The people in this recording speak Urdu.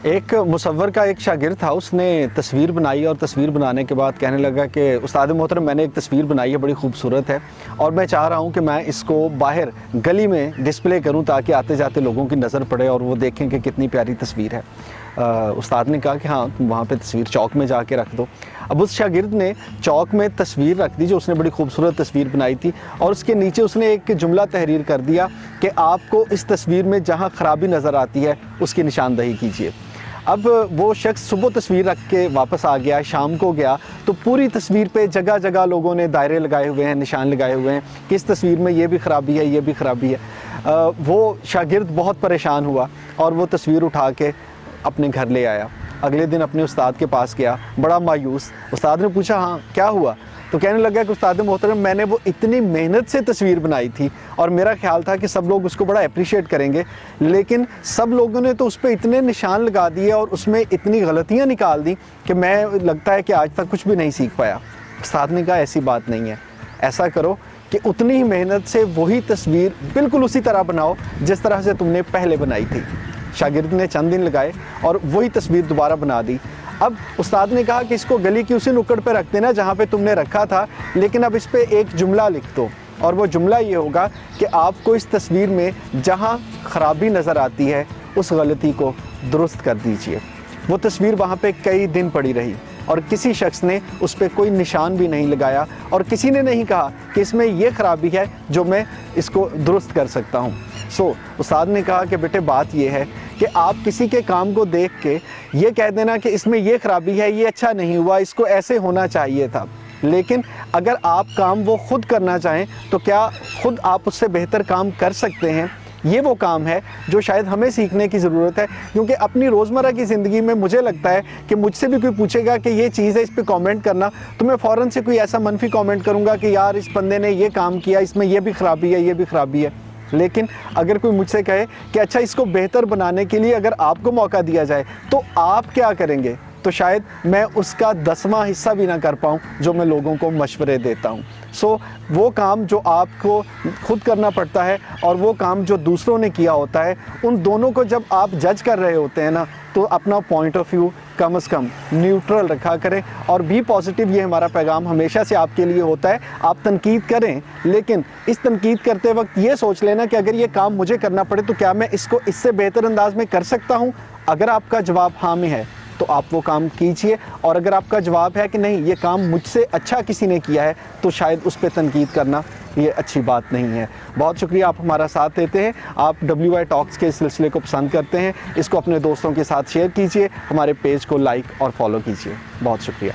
ایک مصور کا ایک شاگرد تھا، اس نے تصویر بنائی اور تصویر بنانے کے بعد کہنے لگا کہ استاد محترم میں نے ایک تصویر بنائی ہے، بڑی خوبصورت ہے اور میں چاہ رہا ہوں کہ میں اس کو باہر گلی میں ڈسپلے کروں تاکہ آتے جاتے لوگوں کی نظر پڑے اور وہ دیکھیں کہ کتنی پیاری تصویر ہے۔ استاد نے کہا کہ ہاں تم وہاں پہ تصویر چوک میں جا کے رکھ دو۔ اب اس شاگرد نے چوک میں تصویر رکھ دی جو اس نے بڑی خوبصورت تصویر بنائی تھی، اور اس کے نیچے اس نے ایک جملہ تحریر کر دیا کہ آپ کو اس تصویر میں جہاں خرابی نظر آتی ہے اس کی نشاندہی کیجیے۔ اب وہ شخص صبح تصویر رکھ کے واپس آ گیا، شام کو گیا تو پوری تصویر پہ جگہ جگہ لوگوں نے دائرے لگائے ہوئے ہیں، نشان لگائے ہوئے ہیں کہ اس تصویر میں یہ بھی خرابی ہے، یہ بھی خرابی ہے۔ وہ شاگرد بہت پریشان ہوا اور وہ تصویر اٹھا کے اپنے گھر لے آیا۔ اگلے دن اپنے استاد کے پاس گیا بڑا مایوس۔ استاد نے پوچھا ہاں کیا ہوا؟ تو کہنے لگا کہ استاد محترم میں نے وہ اتنی محنت سے تصویر بنائی تھی اور میرا خیال تھا کہ سب لوگ اس کو بڑا اپریشیٹ کریں گے، لیکن سب لوگوں نے تو اس پہ اتنے نشان لگا دیے اور اس میں اتنی غلطیاں نکال دیں کہ میں لگتا ہے کہ آج تک کچھ بھی نہیں سیکھ پایا۔ استاد نے کہا ایسی بات نہیں ہے، ایسا کرو کہ اتنی ہی محنت سے وہی تصویر بالکل اسی طرح بناؤ جس طرح سے تم نے پہلے بنائی تھی۔ شاگرد نے چند دن لگائے اور وہی تصویر دوبارہ بنا دی۔ اب استاد نے کہا کہ اس کو گلی کی اسی نکڑ پہ رکھ دینا جہاں پہ تم نے رکھا تھا، لیکن اب اس پہ ایک جملہ لکھ دو، اور وہ جملہ یہ ہوگا کہ آپ کو اس تصویر میں جہاں خرابی نظر آتی ہے اس غلطی کو درست کر دیجئے۔ وہ تصویر وہاں پہ کئی دن پڑی رہی اور کسی شخص نے اس پہ کوئی نشان بھی نہیں لگایا اور کسی نے نہیں کہا کہ اس میں یہ خرابی ہے جو میں اس کو درست کر سکتا ہوں۔ استاد نے کہا کہ بیٹے بات یہ ہے کہ آپ کسی کے کام کو دیکھ کے یہ کہہ دینا کہ اس میں یہ خرابی ہے، یہ اچھا نہیں ہوا، اس کو ایسے ہونا چاہیے تھا، لیکن اگر آپ کام وہ خود کرنا چاہیں تو کیا خود آپ اس سے بہتر کام کر سکتے ہیں؟ یہ وہ کام ہے جو شاید ہمیں سیکھنے کی ضرورت ہے، کیونکہ اپنی روزمرہ کی زندگی میں مجھے لگتا ہے کہ مجھ سے بھی کوئی پوچھے گا کہ یہ چیز ہے اس پہ کامنٹ کرنا تو میں فوراً سے کوئی ایسا منفی کامنٹ کروں گا کہ یار اس بندے نے یہ کام کیا، اس میں یہ بھی خرابی ہے، یہ بھی خرابی ہے۔ لیکن اگر کوئی مجھ سے کہے کہ اچھا اس کو بہتر بنانے کے لیے اگر آپ کو موقع دیا جائے تو آپ کیا کریں گے، تو شاید میں اس کا 10واں حصہ بھی نہ کر پاؤں جو میں لوگوں کو مشورے دیتا ہوں۔ وہ کام جو آپ کو خود کرنا پڑتا ہے اور وہ کام جو دوسروں نے کیا ہوتا ہے، ان دونوں کو جب آپ جج کر رہے ہوتے ہیں نا تو اپنا پوائنٹ آف ویو کم از کم نیوٹرل رکھا کریں اور بھی پازیٹیو۔ یہ ہمارا پیغام ہمیشہ سے آپ کے لیے ہوتا ہے، آپ تنقید کریں لیکن اس تنقید کرتے وقت یہ سوچ لینا کہ اگر یہ کام مجھے کرنا پڑے تو کیا میں اس کو اس سے بہتر انداز میں کر سکتا ہوں۔ اگر آپ کا جواب ہاں میں ہے تو آپ وہ کام کیجئے، اور اگر آپ کا جواب ہے کہ نہیں یہ کام مجھ سے اچھا کسی نے کیا ہے تو شاید اس پہ تنقید کرنا یہ اچھی بات نہیں ہے۔ بہت شکریہ آپ ہمارا ساتھ دیتے ہیں، آپ WI ٹاکس کے سلسلے کو پسند کرتے ہیں، اس کو اپنے دوستوں کے ساتھ شیئر کیجئے، ہمارے پیج کو لائک اور فالو کیجئے۔ بہت شکریہ۔